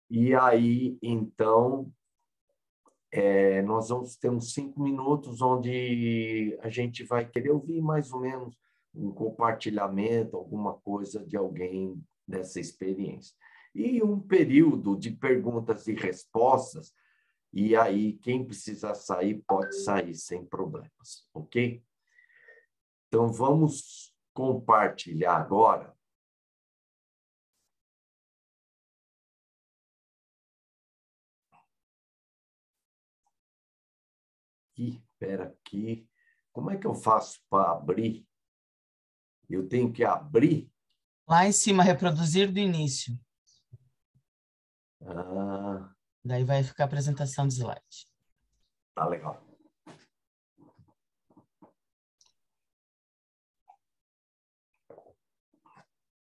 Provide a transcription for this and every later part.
E aí, então, nós vamos ter uns 5 minutos onde a gente vai querer ouvir mais ou menos um compartilhamento, alguma coisa de alguém dessa experiência. E um período de perguntas e respostas, e aí quem precisar sair pode sair sem problemas, ok? Então, vamos compartilhar agora. Espera aqui. Como é que eu faço para abrir? Eu tenho que abrir? Lá em cima, reproduzir do início. Ah, Daí vai ficar a apresentação de slide. tá legal.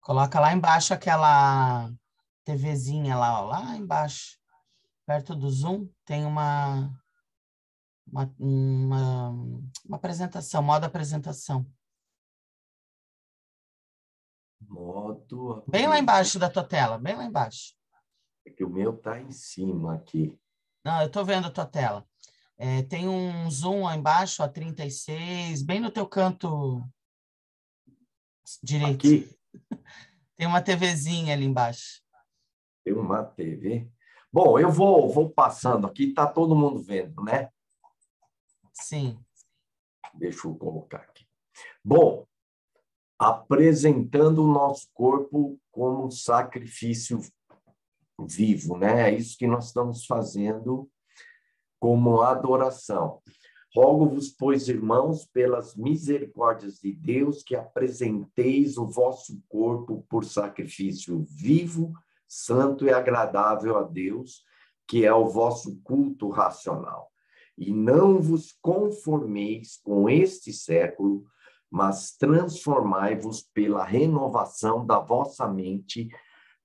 Coloca lá embaixo aquela TVzinha lá, ó, lá embaixo, perto do Zoom, tem uma apresentação, modo apresentação. Modo Bem lá embaixo da tua tela, bem lá embaixo. É que o meu está em cima aqui. Não, eu estou vendo a tua tela. Tem um zoom lá embaixo, ó, 36, bem no teu canto direito. Aqui Tem uma TVzinha ali embaixo. tem uma TV. Bom, eu vou passando aqui, está todo mundo vendo, né? Sim. Deixa eu colocar aqui. Bom, apresentando o nosso corpo como sacrifício vivo, né? É isso que nós estamos fazendo como adoração. Rogo-vos, pois, irmãos, pelas misericórdias de Deus, que apresenteis o vosso corpo por sacrifício vivo, santo e agradável a Deus, que é o vosso culto racional. E não vos conformeis com este século, mas transformai-vos pela renovação da vossa mente,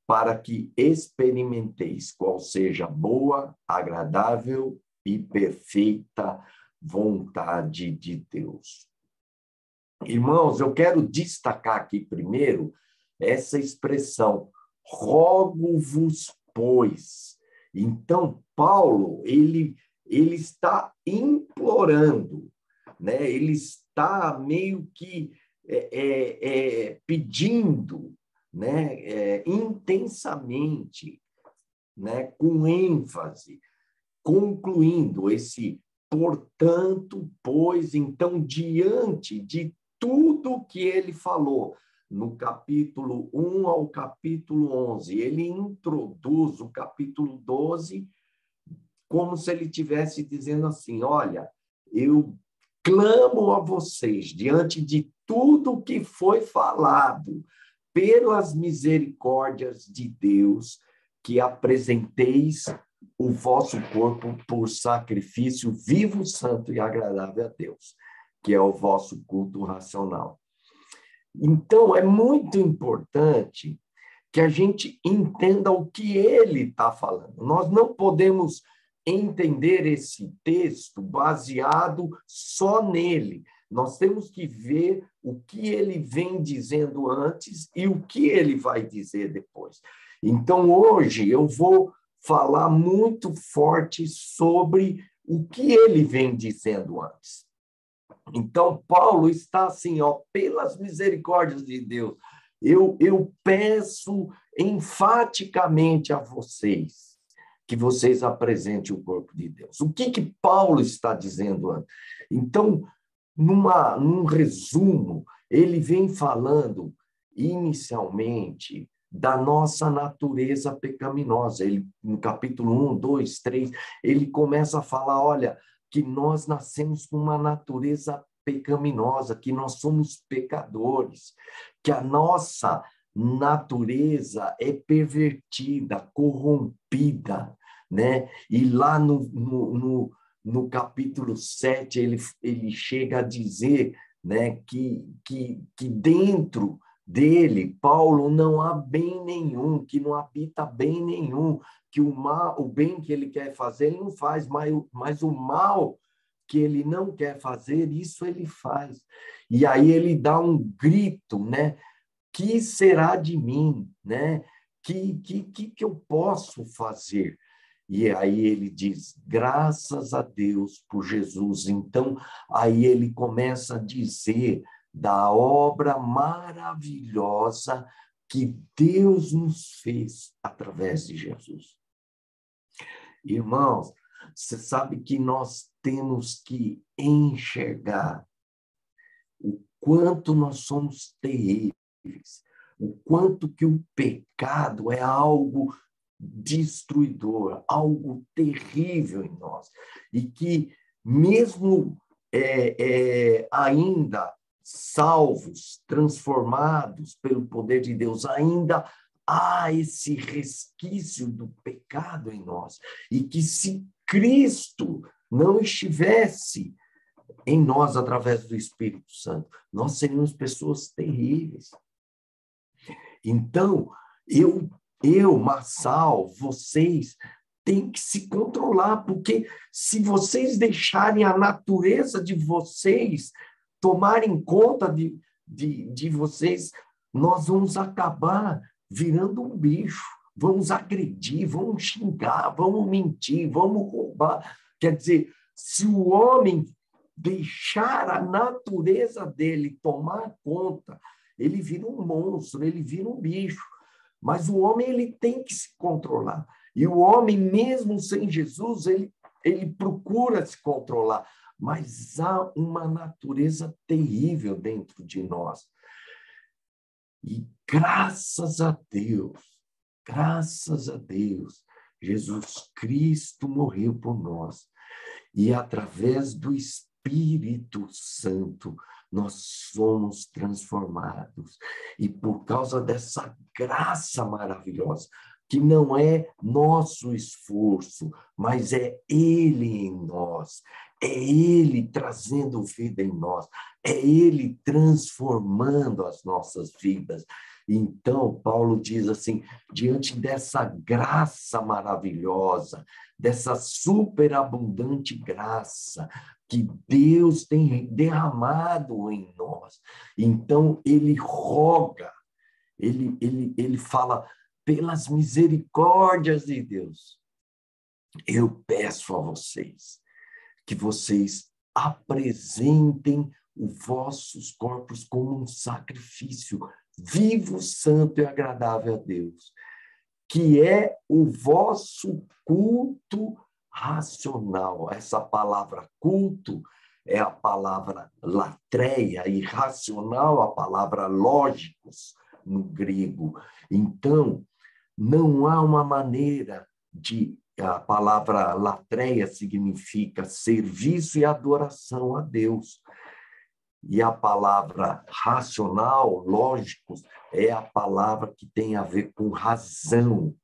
para que experimenteis qual seja boa, agradável e perfeita vontade de Deus. Irmãos, eu quero destacar aqui primeiro essa expressão, rogo-vos, pois. Então, Paulo, ele está implorando, né? Ele está meio que pedindo, né? Intensamente, né? Com ênfase, concluindo esse portanto, pois, então, diante de tudo que ele falou, no capítulo 1 ao capítulo 11, ele introduz o capítulo 12 como se ele estivesse dizendo assim, olha, eu clamo a vocês, diante de tudo que foi falado, pelas misericórdias de Deus, que apresenteis o vosso corpo por sacrifício vivo, santo e agradável a Deus, que é o vosso culto racional. Então, é muito importante que a gente entenda o que ele está falando. Nós não podemos entender esse texto baseado só nele. Nós temos que ver o que ele vem dizendo antes e o que ele vai dizer depois. Então, hoje, eu vou falar muito forte sobre o que ele vem dizendo antes. Então, Paulo está assim, ó, pelas misericórdias de Deus, eu peço enfaticamente a vocês que vocês apresentem o corpo de Deus. O que Paulo está dizendo antes? Então, num resumo, ele vem falando inicialmente da nossa natureza pecaminosa. Ele, no capítulo 1, 2, 3, ele começa a falar, olha, que nós nascemos com uma natureza pecaminosa, que nós somos pecadores, que a nossa natureza é pervertida, corrompida, né? E lá no capítulo 7, ele chega a dizer, né, que dentro dele, Paulo, não há bem nenhum, que não habita bem nenhum, que o bem que ele quer fazer, ele não faz, mas o mal que ele não quer fazer, isso ele faz. E aí ele dá um grito, né? Que será de mim, né? que eu posso fazer? E aí ele diz, graças a Deus por Jesus. Então, aí ele começa a dizer da obra maravilhosa que Deus nos fez através de Jesus. Irmãos, você sabe que nós temos que enxergar o quanto nós somos terríveis, o quanto que o pecado é algo destruidor, algo terrível em nós, e que mesmo ainda salvos, transformados pelo poder de Deus, ainda há esse resquício do pecado em nós, e que se Cristo não estivesse em nós através do Espírito Santo, nós seríamos pessoas terríveis. Então, Marçal, vocês têm que se controlar, porque se vocês deixarem a natureza de vocês tomarem conta de vocês, nós vamos acabar virando um bicho, vamos agredir, vamos xingar, vamos mentir, vamos roubar. Quer dizer, se o homem deixar a natureza dele tomar conta, ele vira um monstro, ele vira um bicho. Mas o homem ele tem que se controlar. E o homem, mesmo sem Jesus, ele procura se controlar. Mas há uma natureza terrível dentro de nós. E graças a Deus, Jesus Cristo morreu por nós. E através do Espírito Santo, nós somos transformados. E por causa dessa graça maravilhosa, que não é nosso esforço, mas é Ele em nós, é Ele trazendo vida em nós, é Ele transformando as nossas vidas. Então, Paulo diz assim, diante dessa graça maravilhosa, dessa superabundante graça que Deus tem derramado em nós, então ele roga, ele fala, pelas misericórdias de Deus, eu peço a vocês que vocês apresentem os vossos corpos como um sacrifício vivo, santo e agradável a Deus, que é o vosso culto racional. Essa palavra culto é a palavra latreia e racional a palavra lógicos no grego. Então, não há uma maneira de... A palavra latreia significa serviço e adoração a Deus. E a palavra racional, lógicos, é a palavra que tem a ver com razão,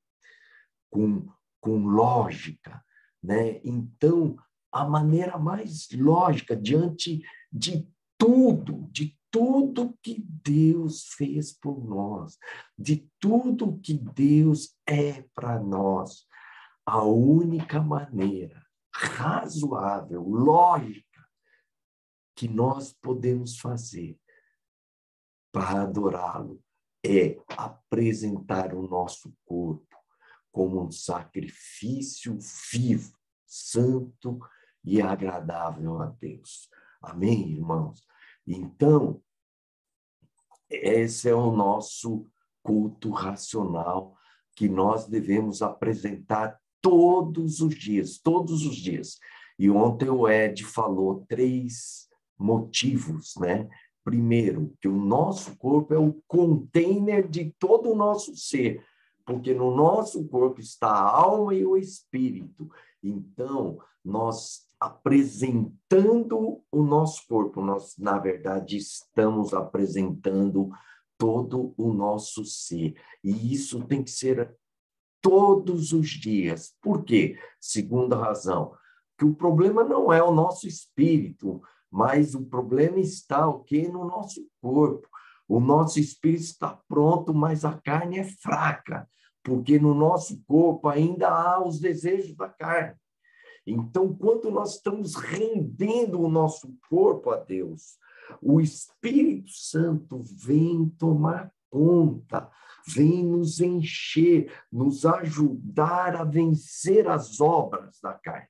com lógica, né? Então, a maneira mais lógica, diante de tudo que Deus fez por nós, de tudo que Deus é para nós, a única maneira razoável, lógica, que nós podemos fazer para adorá-lo é apresentar o nosso corpo como um sacrifício vivo, santo e agradável a Deus. Amém, irmãos? Então, esse é o nosso culto racional que nós devemos apresentar todos os dias, todos os dias. E ontem o Ed falou 3 motivos, né? Primeiro, que o nosso corpo é o container de todo o nosso ser, porque no nosso corpo está a alma e o espírito. Então, nós apresentando o nosso corpo, nós, na verdade, estamos apresentando todo o nosso ser. E isso tem que ser todos os dias. Por quê? Segunda razão, que o problema não é o nosso espírito, mas o problema está o quê? No nosso corpo. O nosso espírito está pronto, mas a carne é fraca, porque no nosso corpo ainda há os desejos da carne. Então, quando nós estamos rendendo o nosso corpo a Deus, o Espírito Santo vem tomar conta, vem nos encher, nos ajudar a vencer as obras da carne.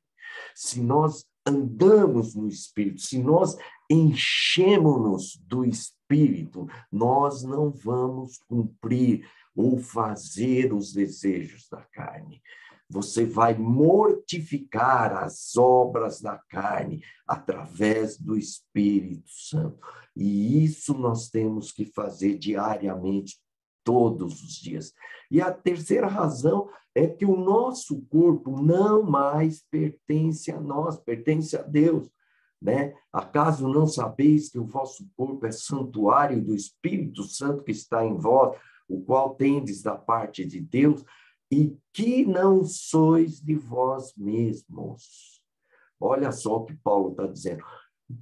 Se nós andamos no Espírito, se nós enchemos-nos do Espírito, nós não vamos cumprir ou fazer os desejos da carne. Você vai mortificar as obras da carne através do Espírito Santo. E isso nós temos que fazer diariamente, todos os dias. E a terceira razão é que o nosso corpo não mais pertence a nós, pertence a Deus, né? Acaso não sabeis que o vosso corpo é santuário do Espírito Santo que está em vós, o qual tendes da parte de Deus, e que não sois de vós mesmos? Olha só o que Paulo está dizendo.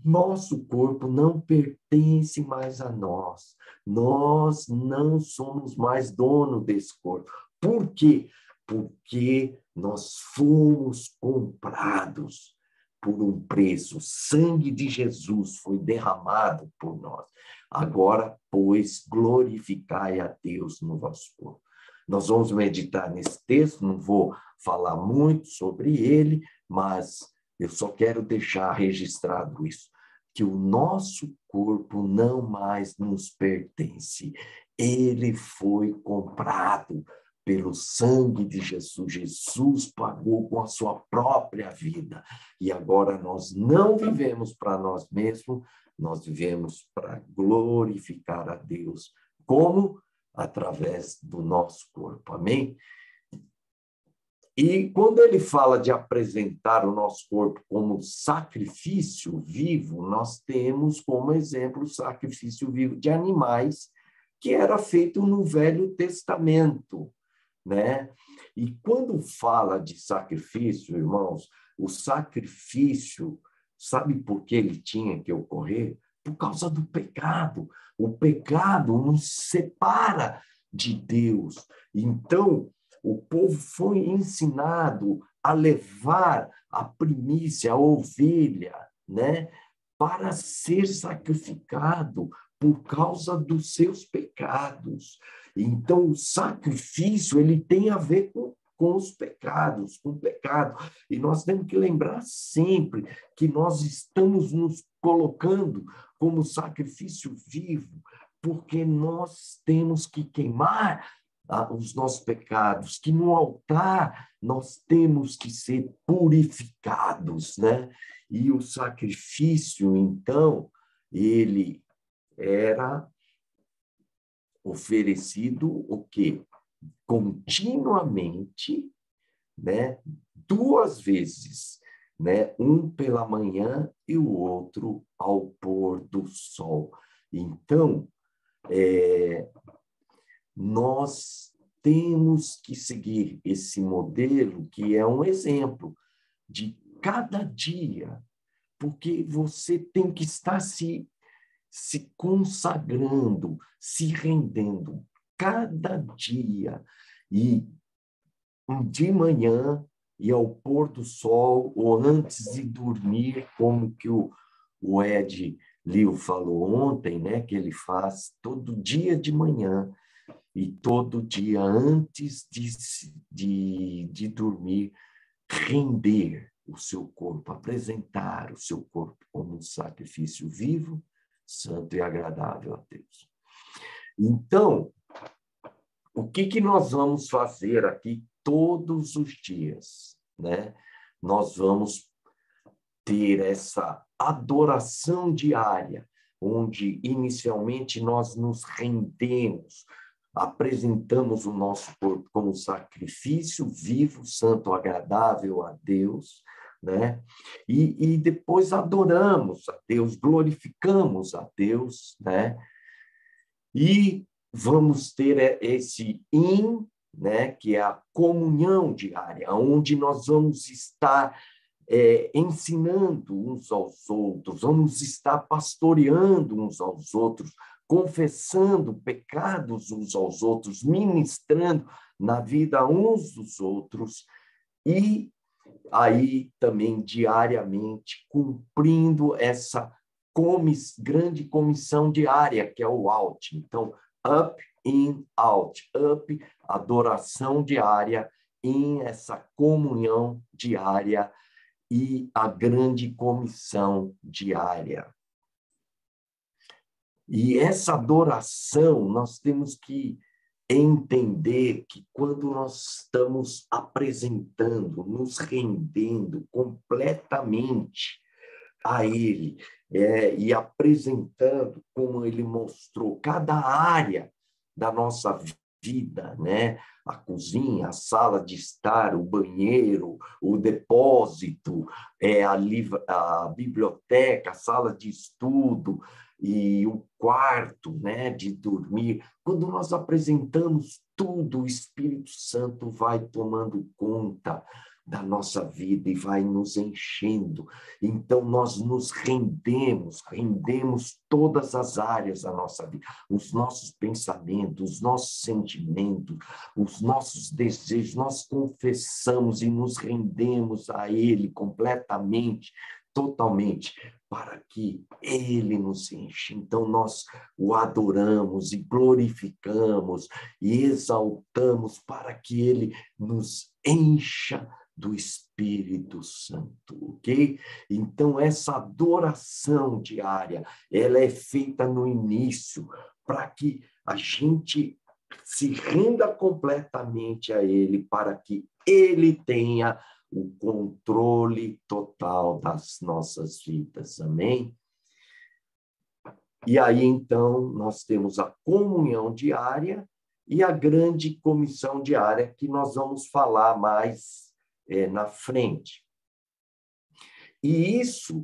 Nosso corpo não pertence mais a nós. Nós não somos mais dono desse corpo. Por quê? Porque nós fomos comprados por um preço. O sangue de Jesus foi derramado por nós. Agora, pois, glorificai a Deus no vosso corpo. Nós vamos meditar nesse texto, não vou falar muito sobre ele, mas eu só quero deixar registrado isso, que o nosso corpo não mais nos pertence. Ele foi comprado pelo sangue de Jesus. Jesus pagou com a sua própria vida. E agora nós não vivemos para nós mesmos, nós vivemos para glorificar a Deus. Como? Através do nosso corpo. Amém? E quando ele fala de apresentar o nosso corpo como sacrifício vivo, nós temos como exemplo o sacrifício vivo de animais, que era feito no Velho Testamento, né? E quando fala de sacrifício, irmãos, o sacrifício, sabe por que ele tinha que ocorrer? Por causa do pecado. O pecado nos separa de Deus. Então, o povo foi ensinado a levar a primícia, a ovelha, né, para ser sacrificado por causa dos seus pecados. Então, o sacrifício ele tem a ver com os pecados, com o pecado. E nós temos que lembrar sempre que nós estamos nos colocando como sacrifício vivo, porque nós temos que queimar os nossos pecados, que no altar nós temos que ser purificados, né? E o sacrifício, então, ele era oferecido o quê? Continuamente, né? 2 vezes, né? Um pela manhã e o outro ao pôr do sol. Então, nós temos que seguir esse modelo que é um exemplo de cada dia, porque você tem que estar se consagrando, se rendendo cada dia, e de manhã e ao pôr do sol, ou antes de dormir, como que o Ed Liu falou ontem, né, que ele faz todo dia de manhã, e todo dia antes de dormir, render o seu corpo, apresentar o seu corpo como um sacrifício vivo, santo e agradável a Deus. Então, o que nós vamos fazer aqui todos os dias, né? Nós vamos ter essa adoração diária, onde inicialmente nós nos rendemos, apresentamos o nosso corpo como sacrifício vivo, santo, agradável a Deus, né? E depois adoramos a Deus, glorificamos a Deus, né? E vamos ter esse né? Que é a comunhão diária, onde nós vamos estar ensinando uns aos outros, vamos estar pastoreando uns aos outros, confessando pecados uns aos outros, ministrando na vida uns dos outros, e aí também diariamente cumprindo essa grande comissão diária, que é o out. Então, up, in, out. Up, adoração diária, in, essa comunhão diária, e a grande comissão diária. E essa adoração, nós temos que entender que quando nós estamos apresentando, nos rendendo completamente a Ele, e apresentando como Ele mostrou cada área da nossa vida, né? A cozinha, a sala de estar, o banheiro, o depósito, a biblioteca, a sala de estudo e o quarto, né, de dormir. Quando nós apresentamos tudo, o Espírito Santo vai tomando conta da nossa vida e vai nos enchendo. Então, nós nos rendemos todas as áreas da nossa vida, os nossos pensamentos, os nossos sentimentos, os nossos desejos, nós confessamos e nos rendemos a Ele completamente, totalmente, para que Ele nos enche. Então, nós o adoramos e glorificamos e exaltamos para que Ele nos encha do Espírito Santo, ok? Então, essa adoração diária, ela é feita no início, para que a gente se renda completamente a Ele, para que Ele tenha o controle total das nossas vidas, amém? E aí, então, nós temos a comunhão diária e a grande comissão diária, que nós vamos falar mais na frente. E isso,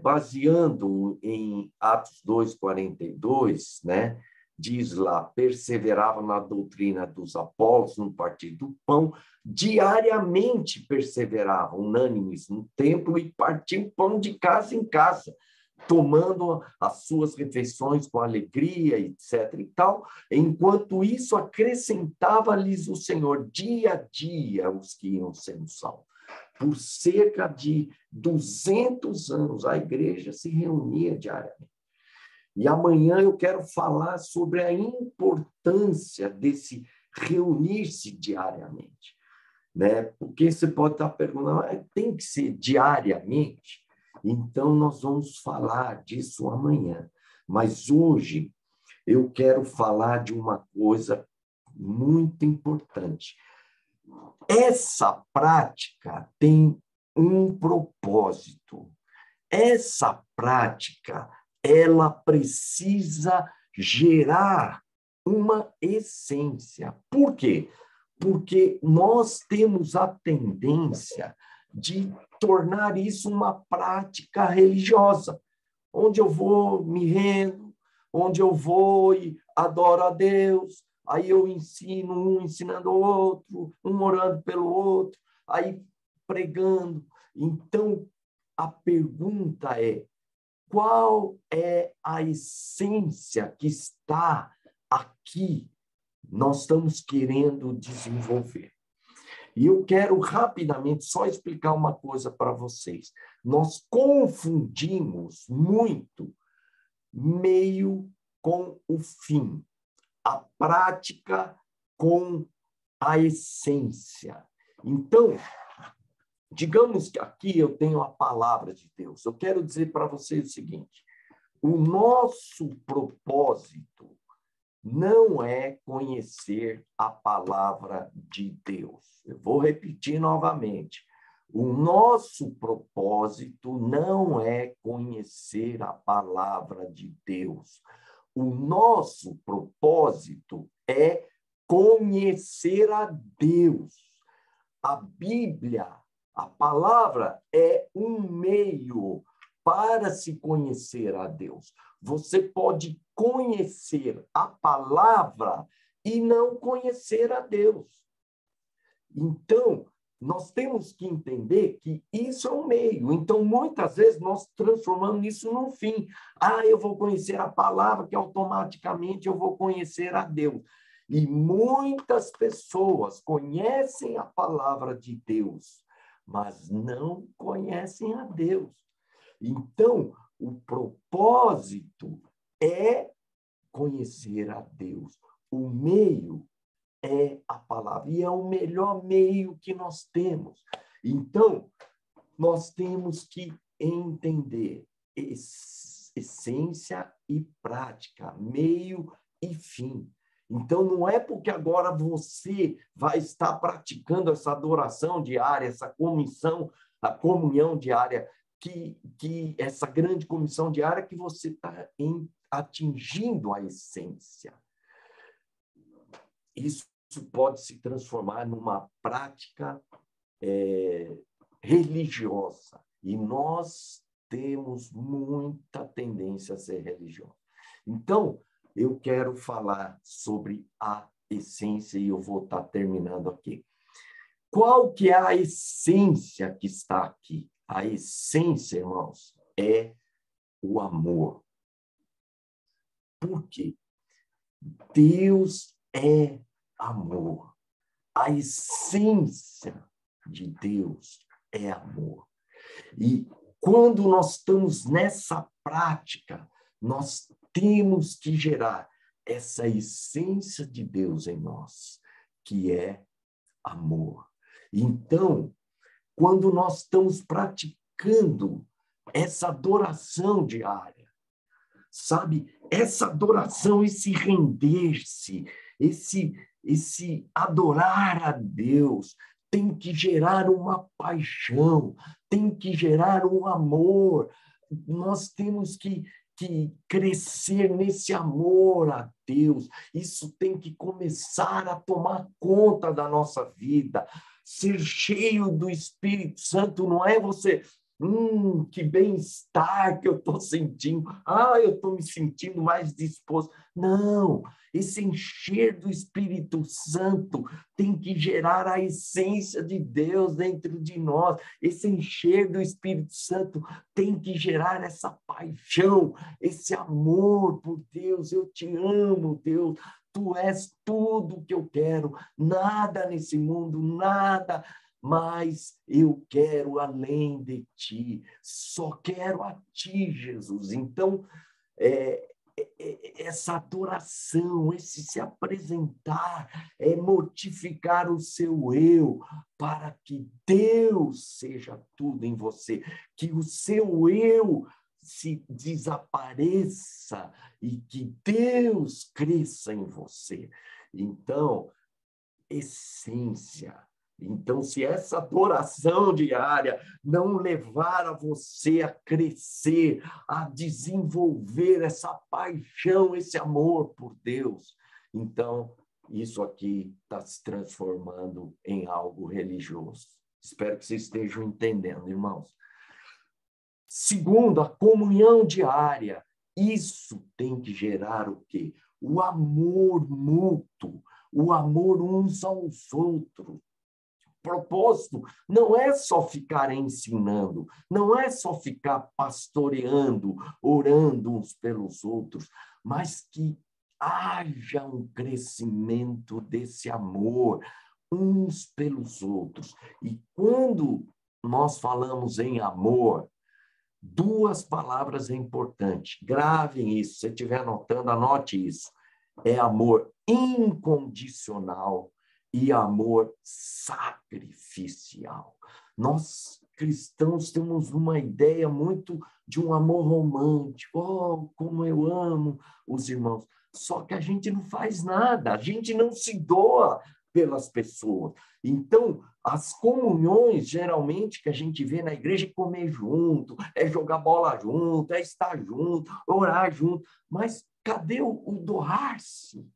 baseando em Atos 2:42, né, diz lá, perseveravam na doutrina dos apóstolos, no partir do pão, diariamente perseveravam, unânimes no templo, e partiam pão de casa em casa, tomando as suas refeições com alegria, etc. e tal. Enquanto isso, acrescentava-lhes o Senhor dia a dia os que iam sendo salvos. Por cerca de 200 anos, a igreja se reunia diariamente. E amanhã eu quero falar sobre a importância desse reunir-se diariamente, né? Porque você pode estar perguntando, tem que ser diariamente? Então, nós vamos falar disso amanhã. Mas hoje eu quero falar de uma coisa muito importante. Essa prática tem um propósito. Essa prática, ela precisa gerar uma essência. Por quê? Porque nós temos a tendência de tornar isso uma prática religiosa, onde eu vou, me rendo, onde eu vou e adoro a Deus, aí eu ensino um ensinando o outro, um orando pelo outro, aí pregando. Então, a pergunta é, qual é a essência que está aqui? Nós estamos querendo desenvolver. E eu quero rapidamente só explicar uma coisa para vocês. Nós confundimos muito meio com o fim, a prática com a essência. Então, digamos que aqui eu tenho a palavra de Deus. Eu quero dizer para vocês o seguinte: o nosso propósito não é conhecer a palavra de Deus. Eu vou repetir novamente. O nosso propósito não é conhecer a palavra de Deus. O nosso propósito é conhecer a Deus. A Bíblia, a palavra, é um meio para se conhecer a Deus. Você pode conhecer a palavra e não conhecer a Deus. Então, nós temos que entender que isso é um meio. Então, muitas vezes, nós transformamos isso num fim. Eu vou conhecer a palavra, que automaticamente eu vou conhecer a Deus. E muitas pessoas conhecem a palavra de Deus, mas não conhecem a Deus. Então, o propósito é conhecer a Deus. o meio é a palavra, e é o melhor meio que nós temos. Então, nós temos que entender essência e prática, meio e fim. Então, não é porque agora você vai estar praticando essa adoração diária, essa comissão, a comunhão diária, que essa grande comissão diária, que você está atingindo a essência. Isso pode se transformar numa prática religiosa. E nós temos muita tendência a ser religiosos. Então, eu quero falar sobre a essência e eu vou estar terminando aqui. Qual que é a essência que está aqui? A essência, irmãos, é o amor. Por quê? Deus é amor. A essência de Deus é amor. E quando nós estamos nessa prática, nós temos que gerar essa essência de Deus em nós, que é amor. Então, quando nós estamos praticando essa adoração diária, sabe? Essa adoração, esse render-se, esse adorar a Deus, tem que gerar uma paixão, tem que gerar um amor. Nós temos que crescer nesse amor a Deus. Isso tem que começar a tomar conta da nossa vida. Ser cheio do Espírito Santo não é você... que bem-estar que eu estou sentindo. Eu estou me sentindo mais disposto. Não, esse encher do Espírito Santo tem que gerar a essência de Deus dentro de nós. Esse encher do Espírito Santo tem que gerar essa paixão, esse amor por Deus. Eu te amo, Deus. Tu és tudo que eu quero. Nada nesse mundo, nada... mas eu quero além de ti, só quero a ti, Jesus. Então, essa adoração, esse se apresentar, é mortificar o seu eu, para que Deus seja tudo em você, que o seu eu se desapareça e que Deus cresça em você. Então, essência. Então, se essa adoração diária não levar a você a crescer, a desenvolver essa paixão, esse amor por Deus, então isso aqui está se transformando em algo religioso. Espero que vocês estejam entendendo, irmãos. Segundo, a comunhão diária. Isso tem que gerar o quê? O amor mútuo, o amor uns aos outros. Propósito não é só ficar ensinando, não é só ficar pastoreando, orando uns pelos outros, mas que haja um crescimento desse amor uns pelos outros. E quando nós falamos em amor, duas palavras é importante. Gravem isso, se você estiver anotando, anote isso. É amor incondicional e amor sacrificial. Nós, cristãos, temos uma ideia muito de um amor romântico. Como eu amo os irmãos. Só que a gente não faz nada, a gente não se doa pelas pessoas. Então, as comunhões, geralmente, que a gente vê na igreja, é comer junto, é jogar bola junto, é estar junto, orar junto. Mas cadê o doar-se?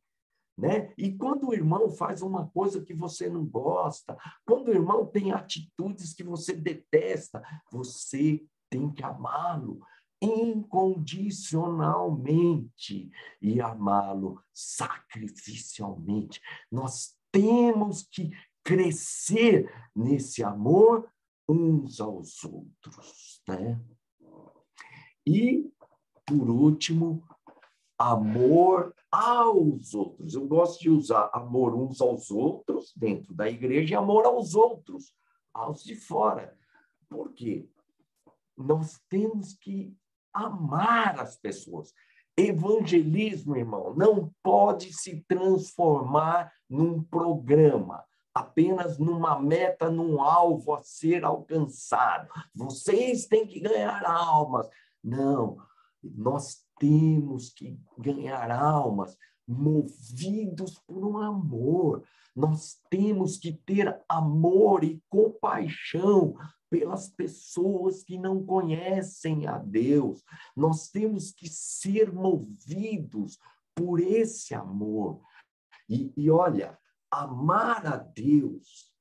Né? E quando o irmão faz uma coisa que você não gosta, quando o irmão tem atitudes que você detesta, você tem que amá-lo incondicionalmente e amá-lo sacrificialmente. Nós temos que crescer nesse amor uns aos outros, né? E, por último, amor aos outros. Eu gosto de usar amor uns aos outros dentro da igreja e amor aos outros, aos de fora. Por quê? Nós temos que amar as pessoas. Evangelismo, irmão, não pode se transformar num programa, apenas numa meta, num alvo a ser alcançado. Vocês têm que ganhar almas. Não, nós temos que ganhar almas movidos por um amor. Nós temos que ter amor e compaixão pelas pessoas que não conhecem a Deus. Nós temos que ser movidos por esse amor. E olha, amar a Deus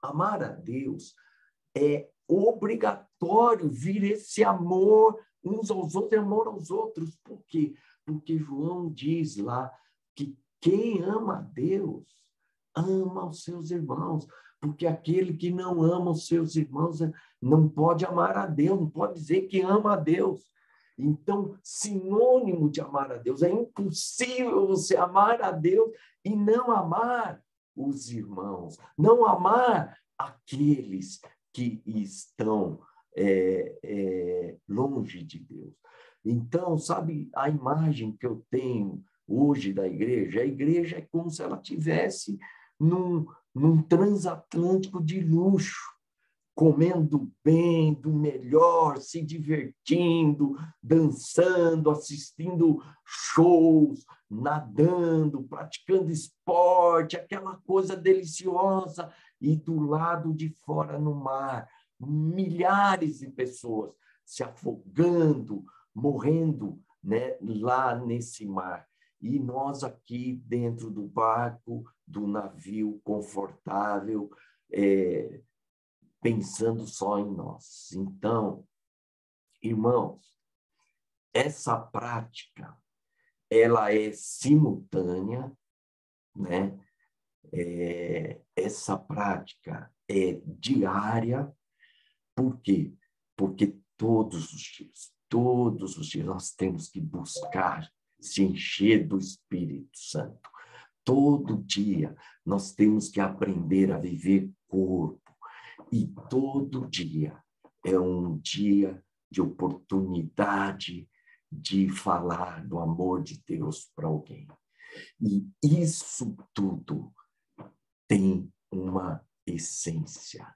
é obrigatório vir esse amor uns aos outros, amor aos outros. Por quê? Porque João diz lá que quem ama a Deus ama os seus irmãos, porque aquele que não ama os seus irmãos não pode amar a Deus, não pode dizer que ama a Deus. Então, sinônimo de amar a Deus, é impossível você amar a Deus e não amar os irmãos, não amar aqueles que estão longe de Deus. Então, sabe, a imagem que eu tenho hoje da igreja, a igreja é como se ela tivesse num transatlântico de luxo, comendo bem, do melhor, se divertindo, dançando, assistindo shows, nadando, praticando esporte, aquela coisa deliciosa, e do lado de fora no mar, milhares de pessoas se afogando, morrendo, né, lá nesse mar. E nós aqui dentro do barco, do navio confortável, pensando só em nós. Então, irmãos, essa prática, ela é simultânea, né? Essa prática é diária. Por quê? Porque todos os dias nós temos que buscar se encher do Espírito Santo. Todo dia nós temos que aprender a viver corpo. E todo dia é um dia de oportunidade de falar do amor de Deus para alguém. E isso tudo tem uma essência,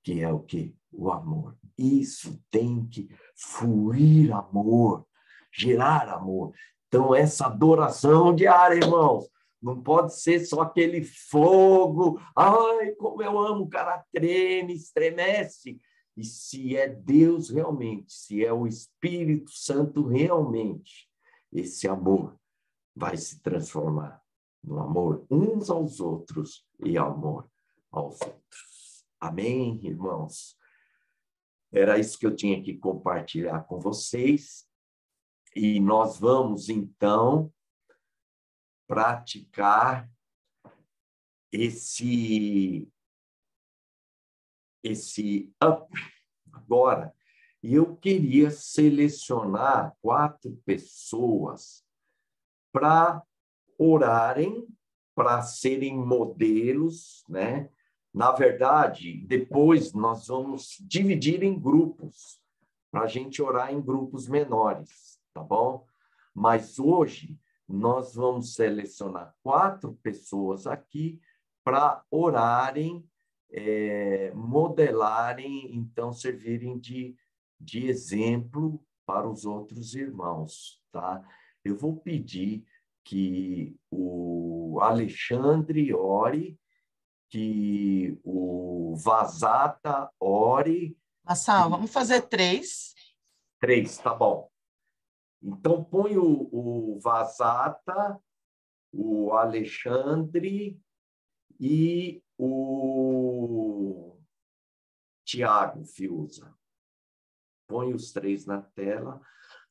que é o quê? O amor. Isso tem que fluir amor, gerar amor. Então, essa adoração diária, irmãos, não pode ser só aquele fogo. Ai, como eu amo, o cara treme, estremece. E se é Deus realmente, se é o Espírito Santo realmente, esse amor vai se transformar no amor uns aos outros e amor aos outros. Amém, irmãos? Era isso que eu tinha que compartilhar com vocês. E nós vamos, então, praticar esse up agora. E eu queria selecionar 4 pessoas para orarem, para serem modelos, né? Na verdade, depois nós vamos dividir em grupos, para a gente orar em grupos menores, tá bom? Mas hoje nós vamos selecionar 4 pessoas aqui para orarem, modelarem, então servirem de exemplo para os outros irmãos, tá? Eu vou pedir que o Alexandre ore, que o Vazata ore. Marçal, vamos fazer 3. 3, tá bom. Então, põe o Vazata, o Alexandre e o Tiago Fiuza. Põe os 3 na tela.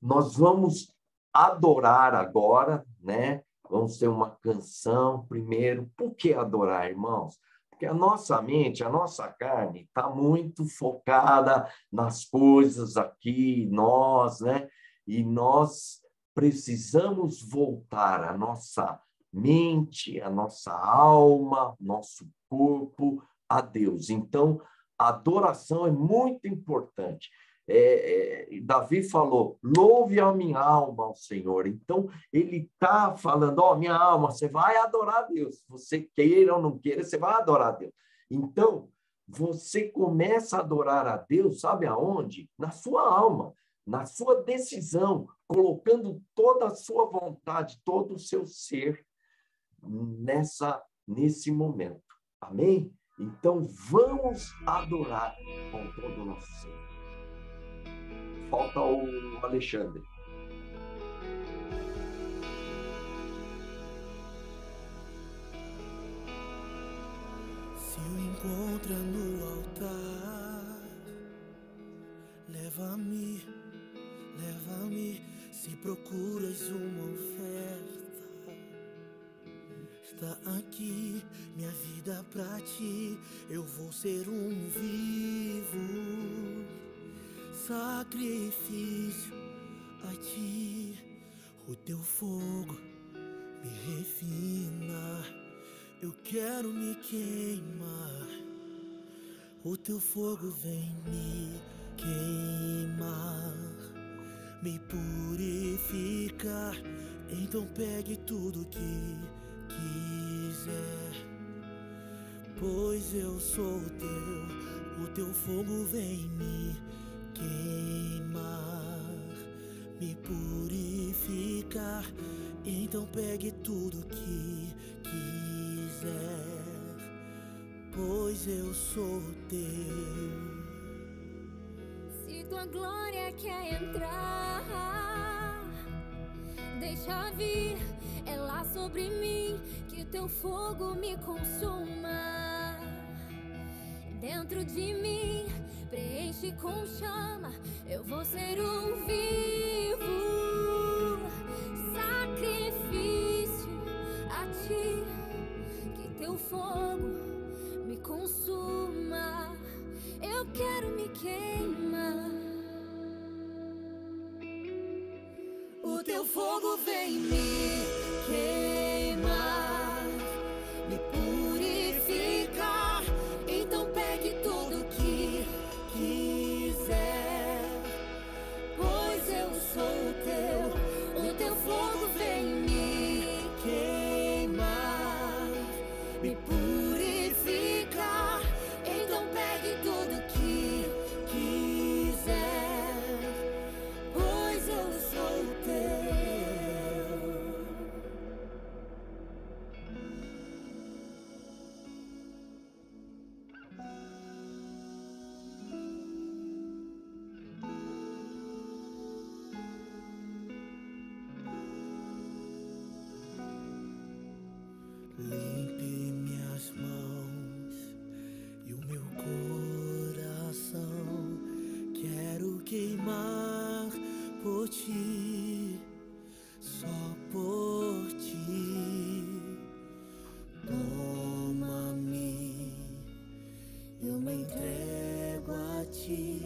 Nós vamos adorar agora, né? Vamos ter uma canção primeiro. Por que adorar, irmãos? Porque a nossa mente, a nossa carne está muito focada nas coisas aqui, nós, né? E nós precisamos voltar a nossa mente, a nossa alma, nosso corpo a Deus. Então, a adoração é muito importante. Davi falou, louve a minha alma ao Senhor. Então, ele está falando, ó, minha alma, você vai adorar a Deus. Você queira ou não queira, você vai adorar a Deus. Então, você começa a adorar a Deus, sabe aonde? Na sua alma, na sua decisão, colocando toda a sua vontade, todo o seu ser nesse momento. Amém? Então, vamos adorar com todo o nosso ser. Falta o Alexandre. Se o encontra no altar, leva-me, leva-me. Se procuras uma oferta, está aqui minha vida pra ti. Eu vou ser um vivo sacrifício a ti. O teu fogo me refina, eu quero me queimar. O teu fogo vem me queimar, me purificar. Então pegue tudo que quiser, pois eu sou o teu fogo vem me queimar, me purificar. Então pegue tudo que quiser, pois eu sou teu. Se tua glória quer entrar, deixa vir ela sobre mim, que o teu fogo me consuma. Dentro de mim, preenche com chama, eu vou ser um vivo sacrifício a ti, que teu fogo me consuma, eu quero me queimar. O teu fogo vem me queimar, me purificar. Então pegue tudo que quiser, pois eu sou teu. O teu fogo vem me queimar, me purificar. Então pegue tudo que quiser, pois eu sou teu. Limpe minhas mãos e o meu coração. Quero queimar por ti, só por ti. Toma-me, eu me entrego a ti.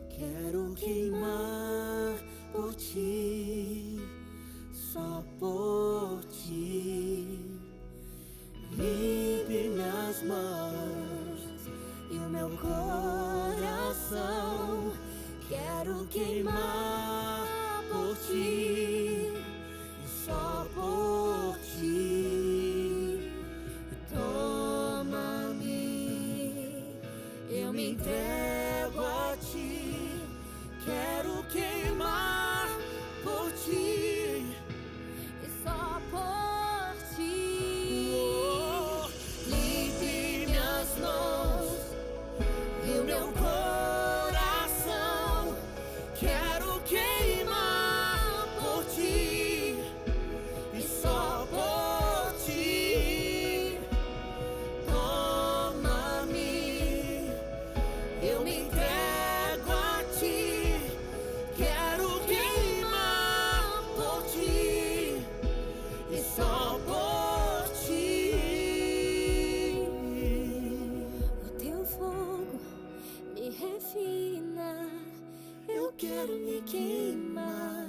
Quero queimar por ti, só por ti. Limpe minhas mãos e o meu coração. Quero queimar por ti, só por ti. Toma-me, eu me entrego a ti. Quero queimar por ti, E só por ti. limpe minhas mãos e o meu coração. Quero queimar por ti, e só por ti. Toma-me, eu me entrego a ti. Quero queimar por ti, e só por ti. O teu fogo me refina, eu quero me queimar.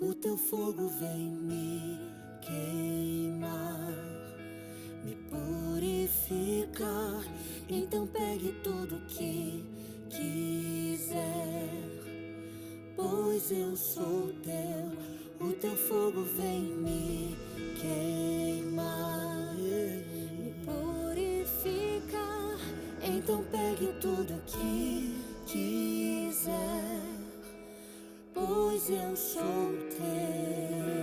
O teu fogo vem me queimar, me purificar. Então pegue tudo que quiser, pois eu sou teu, o teu fogo vem me queimar, me purifica, então pegue tudo que quiser, pois eu sou teu.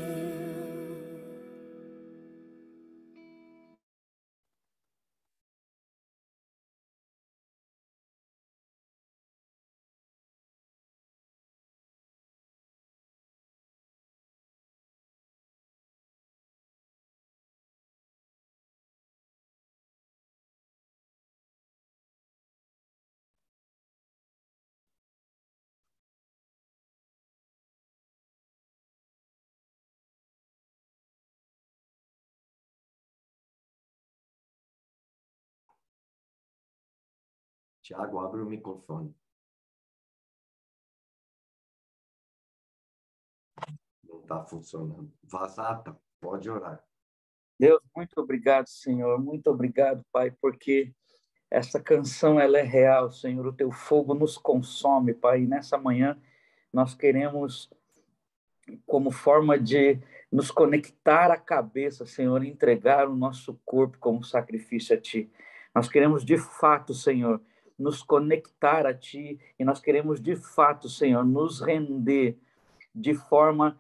Tiago, abre o microfone. Não está funcionando. Vazata, pode orar. Deus, muito obrigado, Senhor. Muito obrigado, Pai, porque essa canção ela é real, Senhor. O teu fogo nos consome, Pai. E nessa manhã nós queremos, como forma de nos conectar à cabeça, Senhor, entregar o nosso corpo como sacrifício a Ti. Nós queremos, de fato, Senhor, nos conectar a Ti e nós queremos, de fato, Senhor, nos render de forma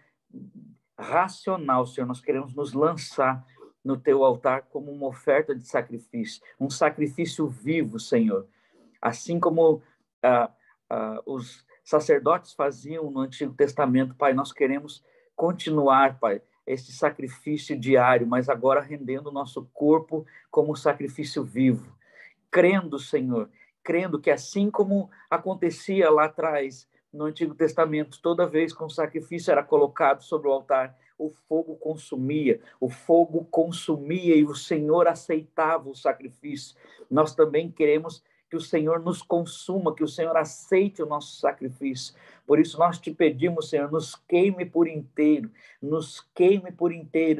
racional, Senhor. Nós queremos nos lançar no Teu altar como uma oferta de sacrifício, um sacrifício vivo, Senhor. Assim como os sacerdotes faziam no Antigo Testamento, Pai, nós queremos continuar, Pai, esse sacrifício diário, mas agora rendendo o nosso corpo como sacrifício vivo, crendo, Senhor, crendo que assim como acontecia lá atrás, no Antigo Testamento, toda vez que um sacrifício era colocado sobre o altar, o fogo consumia e o Senhor aceitava o sacrifício. Nós também queremos que o Senhor nos consuma, que o Senhor aceite o nosso sacrifício. Por isso nós te pedimos, Senhor, nos queime por inteiro,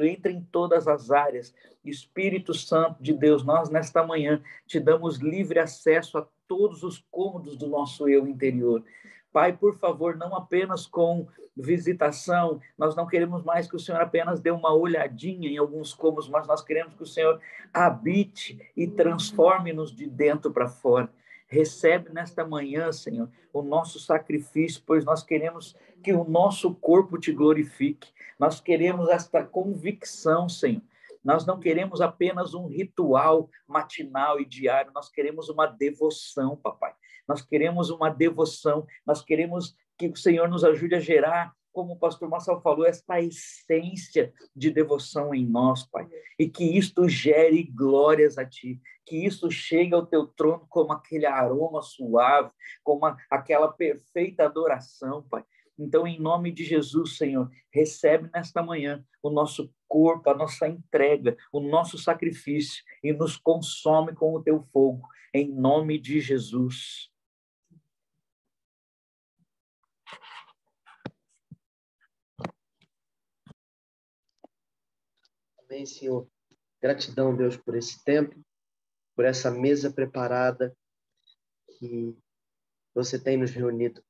entre em todas as áreas. Espírito Santo de Deus, nós nesta manhã te damos livre acesso a todos os cômodos do nosso eu interior. Pai, por favor, não apenas com visitação, nós não queremos mais que o Senhor apenas dê uma olhadinha em alguns cômodos, mas nós queremos que o Senhor habite e transforme-nos de dentro para fora. Recebe nesta manhã, Senhor, o nosso sacrifício, pois nós queremos que o nosso corpo te glorifique. Nós queremos esta convicção, Senhor. Nós não queremos apenas um ritual matinal e diário, nós queremos uma devoção, papai. Nós queremos uma devoção, nós queremos que o Senhor nos ajude a gerar, como o pastor Marcelo falou, esta essência de devoção em nós, Pai. E que isto gere glórias a Ti, que isso chegue ao Teu trono como aquele aroma suave, como aquela perfeita adoração, Pai. Então, em nome de Jesus, Senhor, recebe nesta manhã o nosso corpo, a nossa entrega, o nosso sacrifício e nos consome com o Teu fogo, em nome de Jesus. Amém, Senhor. Gratidão, Deus, por esse tempo, por essa mesa preparada que você tem nos reunido.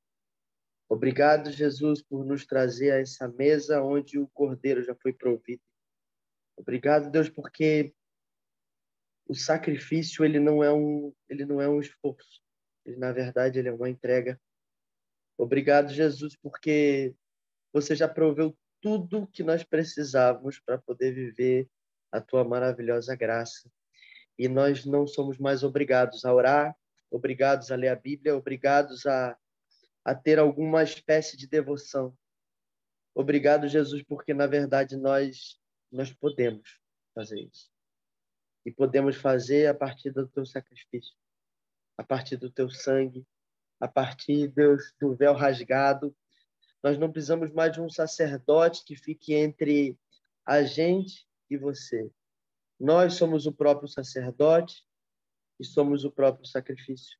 Obrigado, Jesus, por nos trazer a essa mesa onde o Cordeiro já foi provido. Obrigado, Deus, porque o sacrifício ele não é um esforço. Ele, na verdade, ele é uma entrega. Obrigado, Jesus, porque você já proveu tudo que nós precisávamos para poder viver a tua maravilhosa graça. E nós não somos mais obrigados a orar, obrigados a ler a Bíblia, obrigados a ter alguma espécie de devoção. Obrigado, Jesus, porque, na verdade, nós podemos fazer isso. E podemos fazer a partir do teu sacrifício, a partir do teu sangue, a partir, Deus, do véu rasgado. Nós não precisamos mais de um sacerdote que fique entre a gente e você. Nós somos o próprio sacerdote e somos o próprio sacrifício.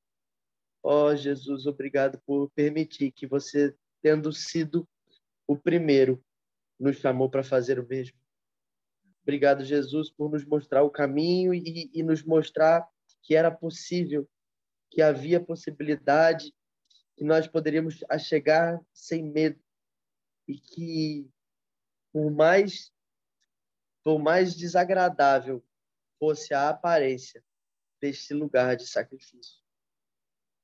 Ó, Jesus, obrigado por permitir que você, tendo sido o primeiro, nos chamou para fazer o mesmo. Obrigado, Jesus, por nos mostrar o caminho e nos mostrar que era possível, que havia possibilidade, que nós poderíamos chegar sem medo, e que, por mais desagradável fosse a aparência deste lugar de sacrifício,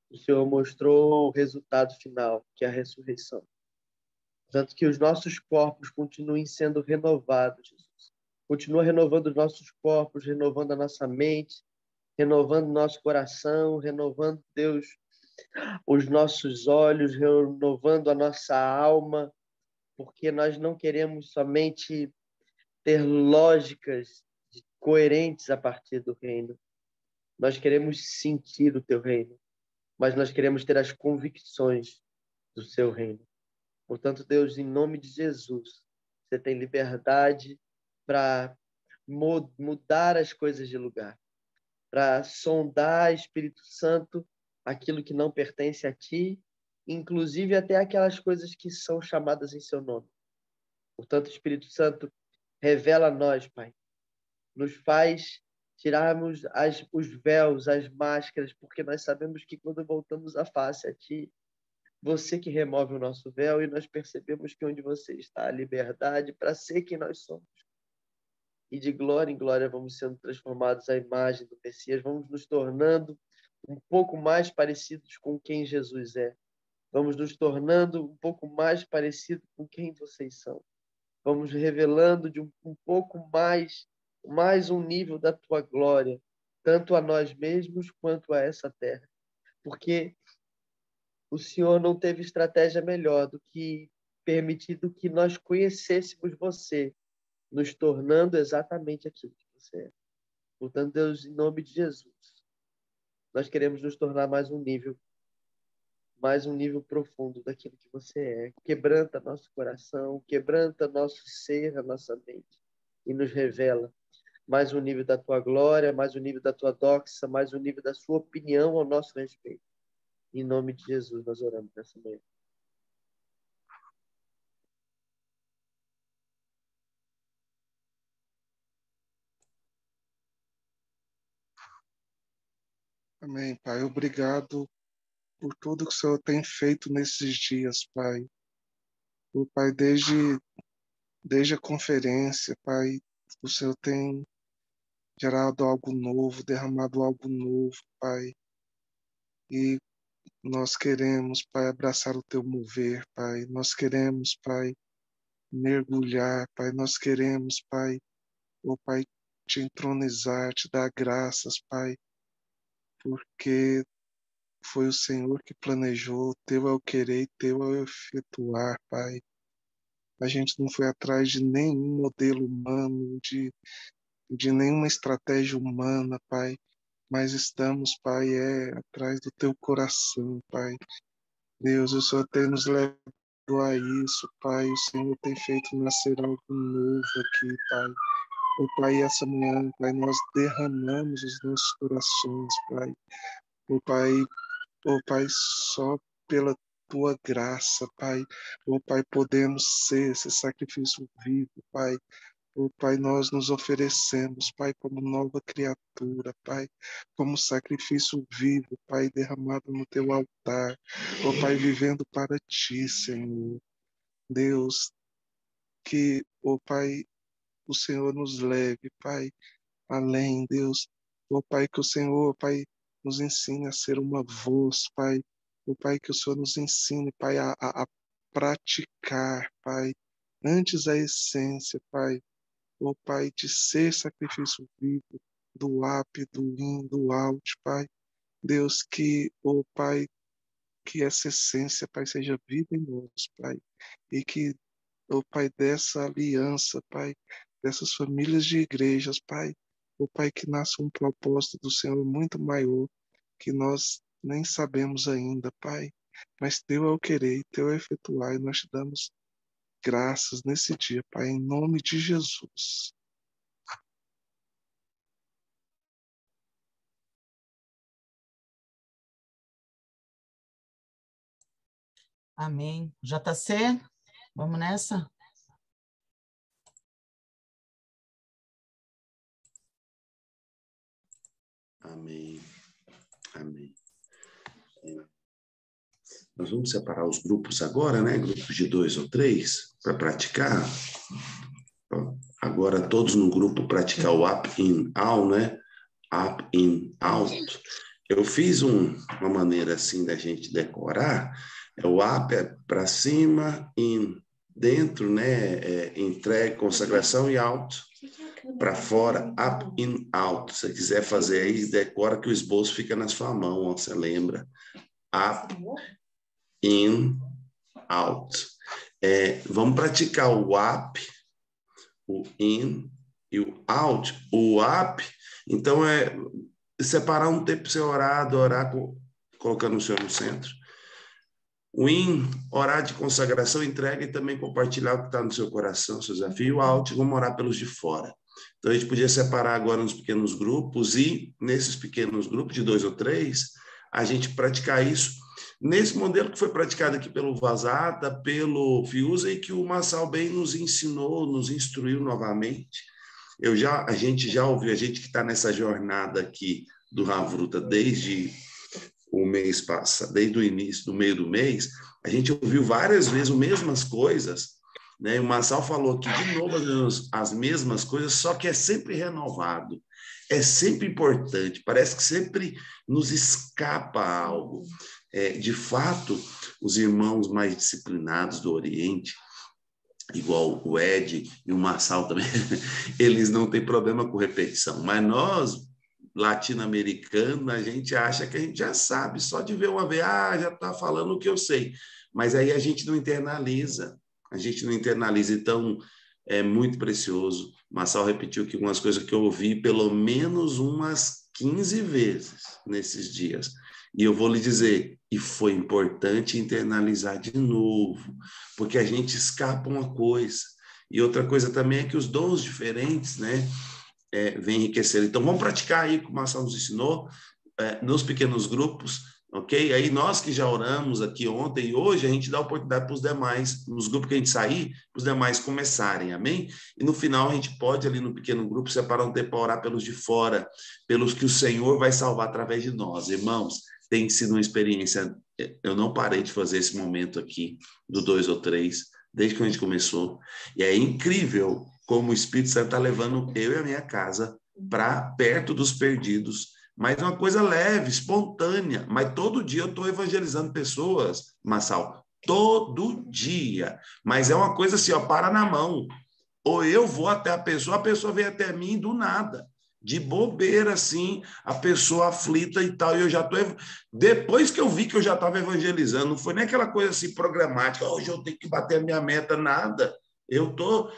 o Senhor mostrou o resultado final, que é a ressurreição. Tanto que os nossos corpos continuem sendo renovados, Jesus. Continua renovando os nossos corpos, renovando a nossa mente, renovando o nosso coração, renovando, Deus, os nossos olhos, renovando a nossa alma, porque nós não queremos somente ter lógicas coerentes a partir do reino. Nós queremos sentir o teu reino, mas nós queremos ter as convicções do seu reino. Portanto, Deus, em nome de Jesus, você tem liberdade para mudar as coisas de lugar, para sondar, Espírito Santo, aquilo que não pertence a ti, inclusive até aquelas coisas que são chamadas em seu nome. Portanto, Espírito Santo, revela a nós, Pai. Nos faz tirarmos os véus, as máscaras, porque nós sabemos que quando voltamos a face a ti, você que remove o nosso véu e nós percebemos que onde você está, a liberdade para ser quem nós somos. E de glória em glória vamos sendo transformados à imagem do Messias, vamos nos tornando um pouco mais parecidos com quem Jesus é. Vamos nos tornando um pouco mais parecidos com quem vocês são. Vamos revelando de um pouco mais um nível da tua glória, tanto a nós mesmos quanto a essa terra. Porque o Senhor não teve estratégia melhor do que permitido que nós conhecêssemos você, nos tornando exatamente aquilo que você é. Portanto, Deus, em nome de Jesus, nós queremos nos tornar mais um nível profundo daquilo que você é. Quebranta nosso coração, quebranta nosso ser, a nossa mente, e nos revela mais um nível da tua glória, mais um nível da tua doxa, mais um nível da sua opinião ao nosso respeito. Em nome de Jesus, nós oramos nessa manhã. Amém, Pai. Obrigado por tudo que o Senhor tem feito nesses dias, Pai. O Pai, desde a conferência, Pai, o Senhor tem gerado algo novo, derramado algo novo, Pai. E nós queremos, Pai, abraçar o teu mover, Pai. Nós queremos, Pai, mergulhar, Pai. Nós queremos, Pai, Pai, te entronizar, te dar graças, Pai, porque foi o Senhor que planejou, teu é o querer, teu é o efetuar, Pai. A gente não foi atrás de nenhum modelo humano, de nenhuma estratégia humana, Pai, mas estamos, Pai, atrás do teu coração, Pai. Deus, o Senhor tem nos levado a isso, Pai. O Senhor tem feito nascer algo novo aqui, Pai. Pai, essa manhã, Pai, nós derramamos os nossos corações, Pai. Pai, Pai, só pela tua graça, Pai. Pai, podemos ser esse sacrifício vivo, Pai. Pai, nós nos oferecemos, Pai, como nova criatura, Pai, como sacrifício vivo, Pai, derramado no teu altar. Pai, vivendo para ti, Senhor. Deus, que, Pai, o Senhor nos leve, Pai, além, Deus. Pai, que o Senhor, Pai, nos ensine a ser uma voz, Pai. Pai, que o Senhor nos ensine, Pai, a praticar, Pai, antes a essência, Pai. Pai, de ser sacrifício vivo, do up, do in, do out, Pai. Deus, que, Pai, que essa essência, Pai, seja viva em nós, Pai. E que, Pai, dessa aliança, Pai, dessas famílias de igrejas, Pai, Pai, que nasça um propósito do Senhor muito maior, que nós nem sabemos ainda, Pai. Mas teu é o querer, teu é o efetuar, e nós te damos graças nesse dia, Pai, em nome de Jesus. Amém. JC, vamos nessa? Amém. Amém. Nós vamos separar os grupos agora, né? Grupos de 2 ou 3, para praticar. Agora, todos no grupo praticar o up, in, out, né? Up, in, out. Eu fiz uma maneira assim da gente decorar. O up é para cima, in, dentro, né? Entrega, consagração, e out para fora, up, in, out. Se você quiser fazer aí, decora que o esboço fica na sua mão, ó, você lembra? Up, in, out. Vamos praticar o up, o in e o out. O up, então, separar um tempo para você orar, adorar, colocando o Senhor no centro. O in, orar de consagração, entrega e também compartilhar o que está no seu coração, seu desafio. O out, vamos orar pelos de fora. Então, a gente podia separar agora nos pequenos grupos e, nesses pequenos grupos, de 2 ou 3, a gente praticar isso nesse modelo que foi praticado aqui pelo Vazata, pelo Fiuza, e que o Massal bem nos ensinou, nos instruiu novamente. A gente já ouviu, a gente que está nessa jornada aqui do Havruta desde o mês passado, desde o início, do meio do mês, a gente ouviu várias vezes as mesmas coisas, né? O Massal falou aqui de novo as mesmas coisas, só que é sempre renovado, é sempre importante, parece que sempre nos escapa algo. De fato, os irmãos mais disciplinados do Oriente, igual o Ed e o Massal também, eles não têm problema com repetição, mas nós, latino-americanos, a gente acha que a gente já sabe, só de ver uma vez, já está falando o que eu sei, mas aí a gente não internaliza, então é muito precioso. O Massal repetiu que algumas coisas que eu ouvi pelo menos umas 15 vezes nesses dias. E eu vou lhe dizer, e foi importante internalizar de novo, porque a gente escapa uma coisa. E outra coisa também é que os dons diferentes, né, vêm enriquecer. Então, vamos praticar aí, como o Marcelo nos ensinou, nos pequenos grupos, ok? Aí nós que já oramos aqui ontem e hoje, a gente dá oportunidade para os demais, nos grupos que a gente sair, para os demais começarem, amém? E no final a gente pode ali no pequeno grupo separar um tempo para orar pelos de fora, pelos que o Senhor vai salvar através de nós. Irmãos, tem sido uma experiência, eu não parei de fazer esse momento aqui, do 2 ou 3, desde que a gente começou, e é incrível como o Espírito Santo está levando eu e a minha casa para perto dos perdidos, mas é uma coisa leve, espontânea, mas todo dia eu estou evangelizando pessoas, Massal, todo dia, mas é uma coisa assim, para na mão, ou eu vou até a pessoa vem até mim do nada, de bobeira, assim, a pessoa aflita e tal, e eu já estou... Depois que eu vi que eu já estava evangelizando, não foi nem aquela coisa assim programática, hoje eu tenho que bater a minha meta, nada. Eu tô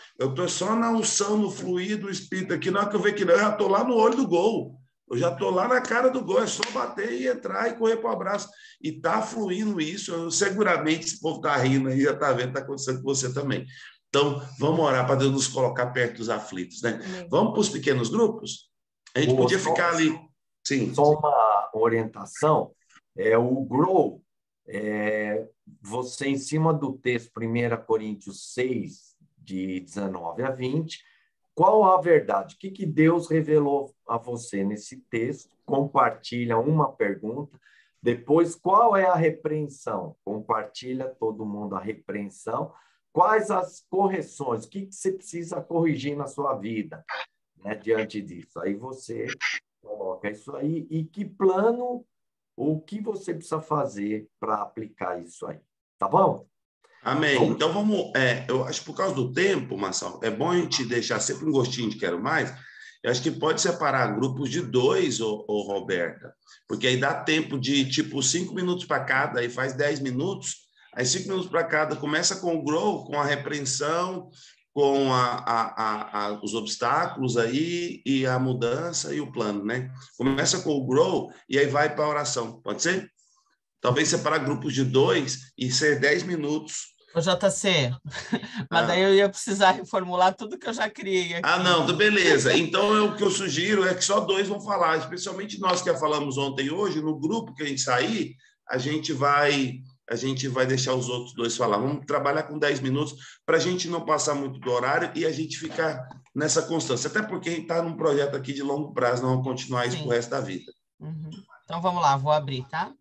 só na unção, no fluir do Espírito aqui, na hora que eu ver que não, eu já estou lá no olho do gol, eu já estou lá na cara do gol, é só bater e entrar e correr para o abraço. E está fluindo isso, seguramente esse povo está rindo aí, já está vendo, está acontecendo com você também. Então, vamos orar para Deus nos colocar perto dos aflitos, né? Vamos para os pequenos grupos? A gente podia ficar ali. Sim. Só uma orientação. O Grow, você, em cima do texto 1 Coríntios 6, de 19 a 20, qual a verdade? O que Deus revelou a você nesse texto? Compartilha uma pergunta. Depois, qual é a repreensão? Compartilha todo mundo a repreensão. Quais as correções? O que você precisa corrigir na sua vida? Diante disso, aí você coloca isso aí e que plano, o que você precisa fazer para aplicar isso aí, tá bom? Amém. Então vamos, eu acho que por causa do tempo, Marcelo, é bom a gente deixar sempre um gostinho de quero mais. Eu acho que pode separar grupos de 2, ô Roberta, porque aí dá tempo de tipo 5 minutos para cada, aí faz 10 minutos, aí 5 minutos para cada, começa com o grow, com a repreensão, com os obstáculos aí e a mudança e o plano, né? Começa com o grow e aí vai para a oração, pode ser? Talvez separar grupos de 2 e ser 10 minutos. Ô, JC, mas daí eu ia precisar reformular tudo que eu já criei aqui. Não, beleza. Então, o que eu sugiro é que só 2 vão falar, especialmente nós que já falamos ontem e hoje, no grupo que a gente sair, a gente vai deixar os outros 2 falar. Vamos trabalhar com 10 minutos para a gente não passar muito do horário e a gente ficar nessa constância. Até porque a gente está num projeto aqui de longo prazo, não vamos continuar isso pro resto da vida. Uhum. Então, vamos lá, vou abrir, tá?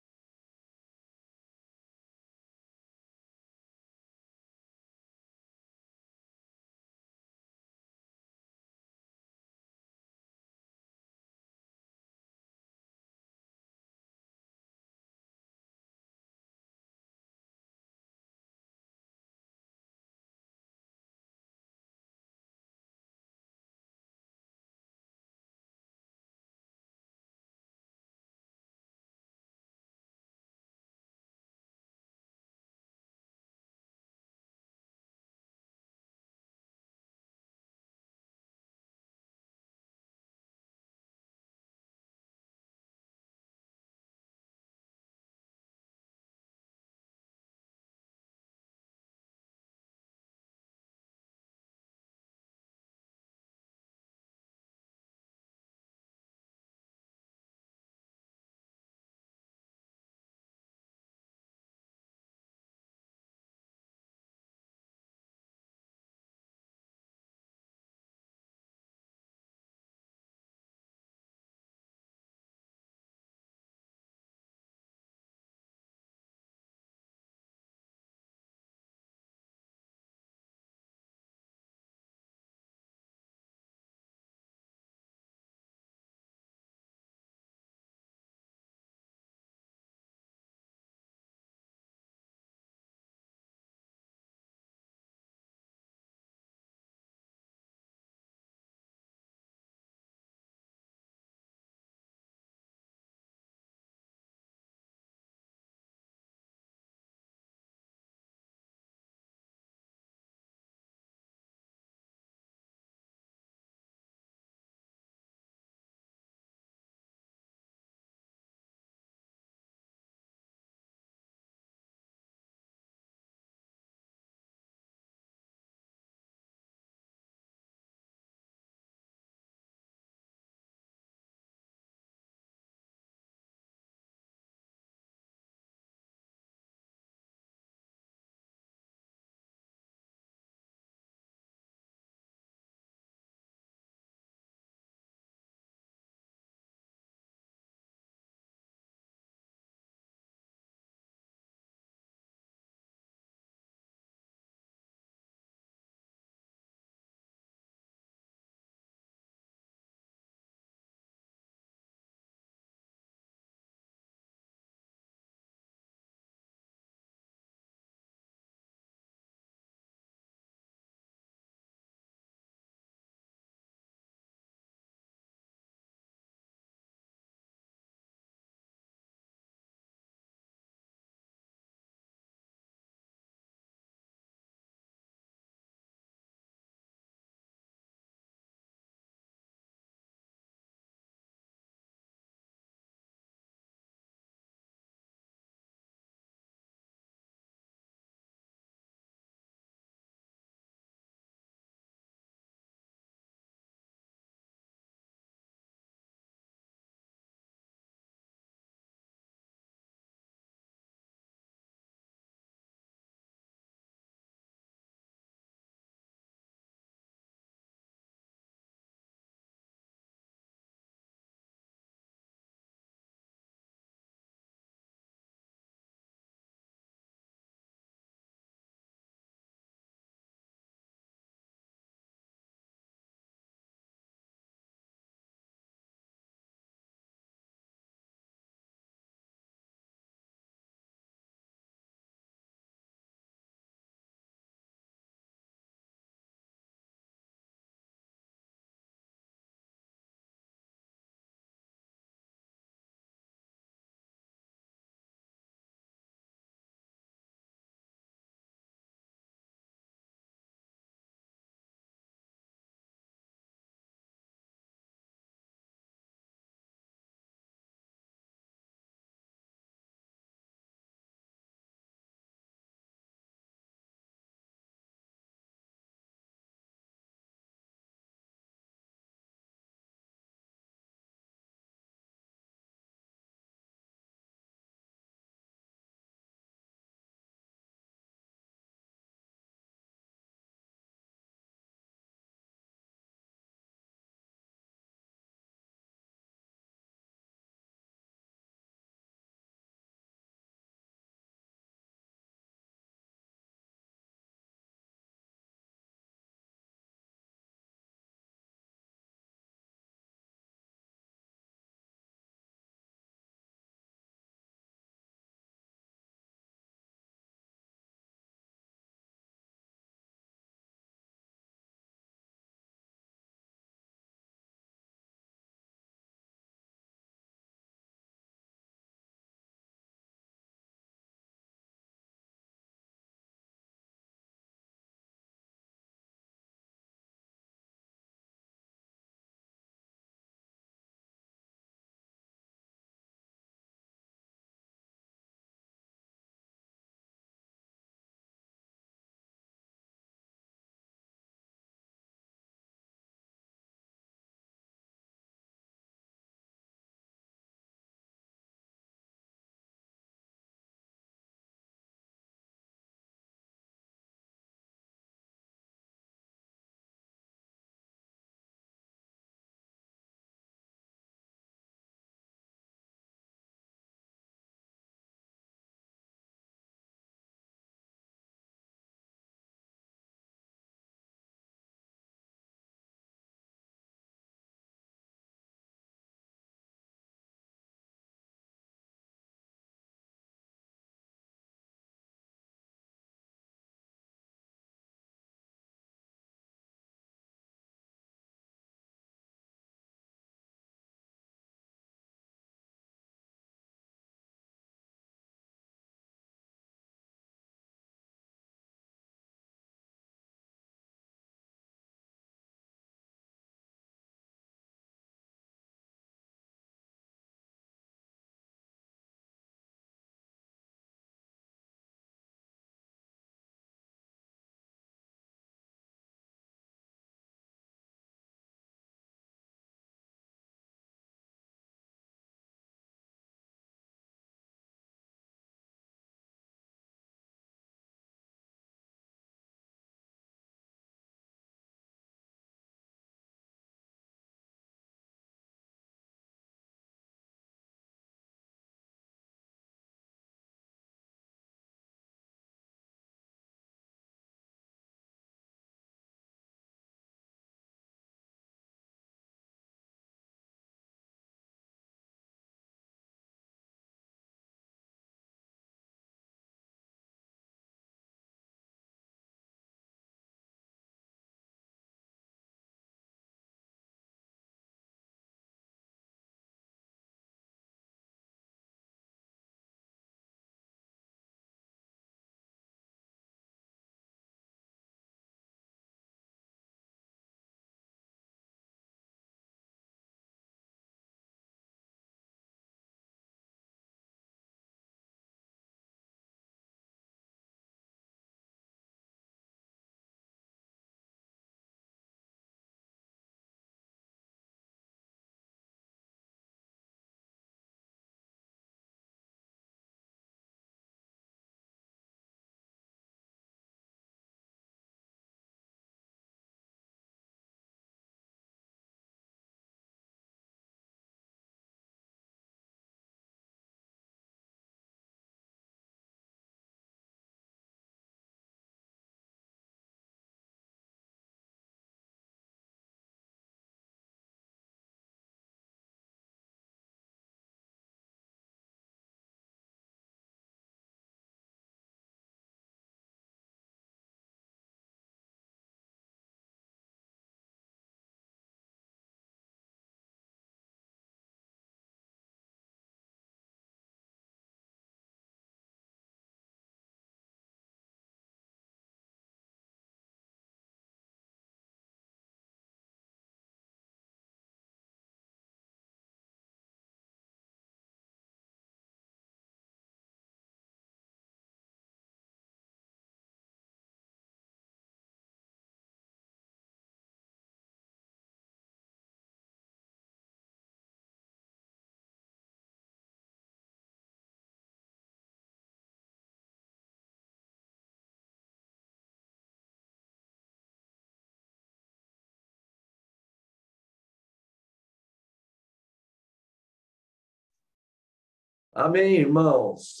Amém, irmãos.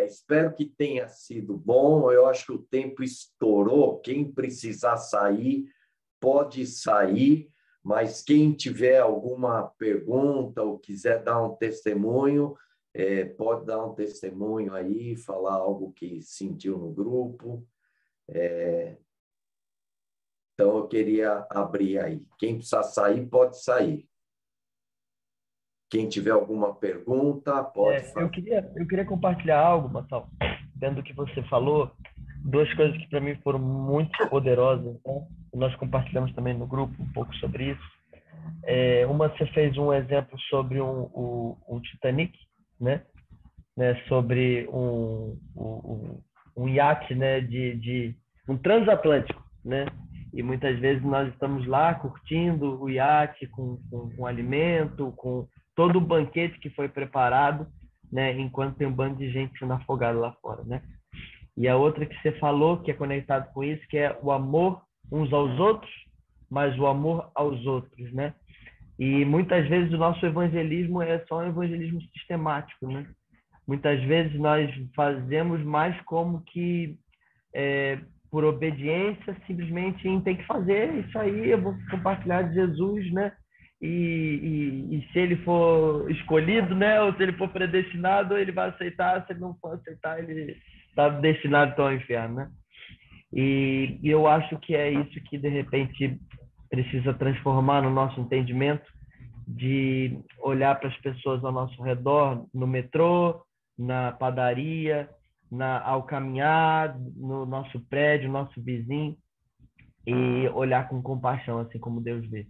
Espero que tenha sido bom. Eu acho que o tempo estourou. Quem precisar sair, pode sair, mas quem tiver alguma pergunta ou quiser dar um testemunho, pode dar um testemunho aí, falar algo que sentiu no grupo. Então, eu queria abrir aí. Quem precisar sair, pode sair. Quem tiver alguma pergunta, pode fazer. Eu queria compartilhar algo, Marcelo, dentro do que você falou, duas coisas que para mim foram muito poderosas, né? Nós compartilhamos também no grupo um pouco sobre isso. Uma, você fez um exemplo sobre o Titanic, né? Sobre um iate, né? De um transatlântico, né? E muitas vezes nós estamos lá curtindo o iate com alimento, com todo o banquete que foi preparado, né? Enquanto tem um bando de gente sendo afogada lá fora, né? E a outra que você falou, que é conectado com isso, que é o amor uns aos outros, mas o amor aos outros, né? E muitas vezes o nosso evangelismo é só um evangelismo sistemático, né? Muitas vezes nós fazemos mais como que por obediência, simplesmente tem que fazer isso aí, eu vou compartilhar de Jesus, né? E se ele for escolhido, né? Ou se ele for predestinado, ele vai aceitar. Se ele não for aceitar, ele está destinado então ao inferno, né? E eu acho que é isso que, de repente, precisa transformar no nosso entendimento, de olhar para as pessoas ao nosso redor, no metrô, na padaria, ao caminhar, no nosso prédio, nosso vizinho, e olhar com compaixão, assim como Deus vê,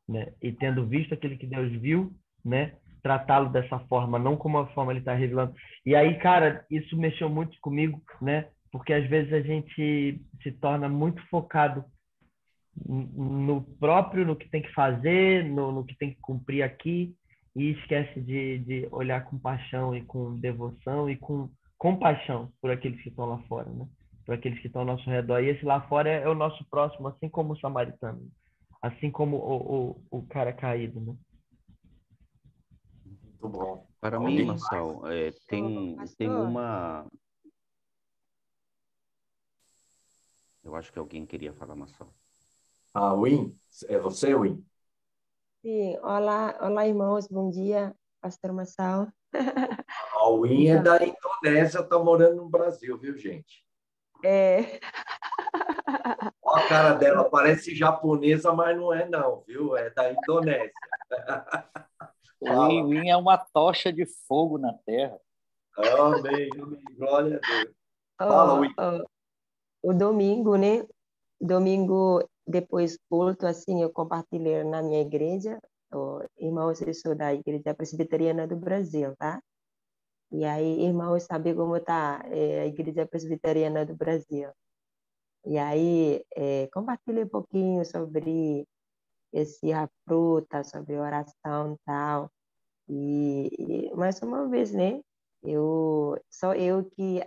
né? E tendo visto aquele que Deus viu, né? Tratá-lo dessa forma, não como a forma ele está revelando. E aí, cara, isso mexeu muito comigo, né? Porque às vezes a gente se torna muito focado no próprio, no que tem que fazer, no que tem que cumprir aqui, e esquece de olhar com paixão e com devoção e com compaixão por aqueles que estão lá fora, né? Por aqueles que estão ao nosso redor. E esse lá fora é o nosso próximo, assim como o samaritano, assim como o cara caído, né? Muito bom. Para mim, Marçal, tem uma... Eu acho que alguém queria falar, Marçal. Win? É você, Win? Sim, olá, irmãos, bom dia, pastor Marçal. A Win é da Indonésia, está morando no Brasil, viu, gente? Olha a cara dela, parece japonesa, mas não é não, viu? É da Indonésia. O Win é uma tocha de fogo na terra. Amém, glória a Deus. Fala, Win. O domingo, né? Domingo, depois do culto, assim, eu compartilhei na minha igreja. Irmãos, eu sou da Igreja Presbiteriana do Brasil, tá? E aí, irmãos, sabe como tá a Igreja Presbiteriana do Brasil? E aí, compartilhei um pouquinho sobre a fruta, sobre oração e tal. E mais uma vez, né?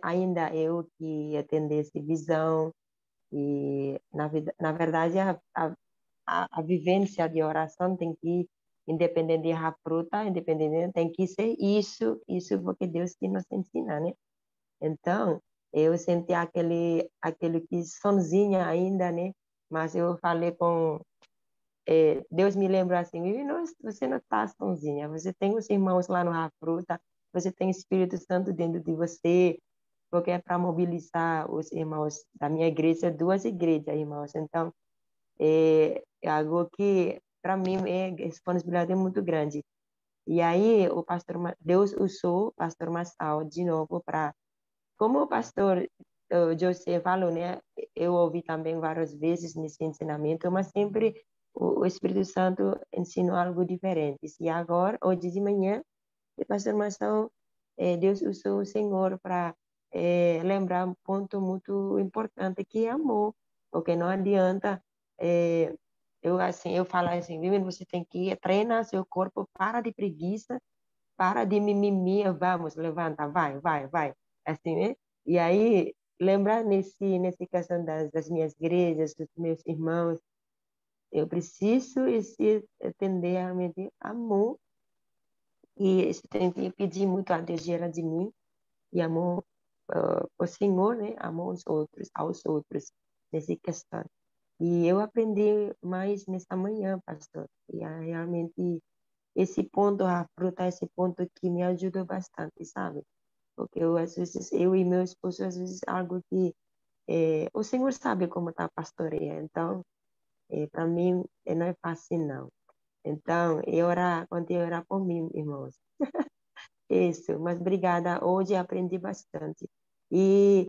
Ainda eu que atender essa visão. E, na verdade, a vivência de oração tem que, independente da fruta, independente, tem que ser isso porque Deus que nos ensina, né? Então, eu senti aquele que sozinha ainda, né? Mas eu falei com Deus me lembra assim, você não está sozinha, você tem os irmãos lá no Rafruta, você tem o Espírito Santo dentro de você, porque é para mobilizar os irmãos da minha igreja, 2 igrejas, irmãos. Então, é algo que, para mim, é responsabilidade muito grande. E aí, Deus usou o pastor Marçal de novo para, como o pastor José falou, né? Eu ouvi também várias vezes nesse ensinamento, mas sempre o Espírito Santo ensinou algo diferente. E agora, hoje de manhã, o pastor Marçal, Deus usou o Senhor para lembrar um ponto muito importante que é amor, porque não adianta eu falo assim, você tem que treinar seu corpo, para de preguiça, para de mimimi, vamos, levanta, vai, assim, né? E aí, lembrar nesse questão das minhas igrejas, dos meus irmãos, eu preciso atender a amor, E isso tem que pedir muito a Deus gera de mim e amor o Senhor, né? Amor aos outros, nessa questão. E eu aprendi mais nessa manhã, pastor. E realmente esse ponto, a fruta, esse ponto que me ajudou bastante, sabe? Porque às vezes, eu e meu esposo, às vezes, algo que o Senhor sabe como está a pastoreia. Então, para mim, não é fácil, não. Então, quando eu orar por mim, irmãos. Isso, mas obrigada. Hoje aprendi bastante. E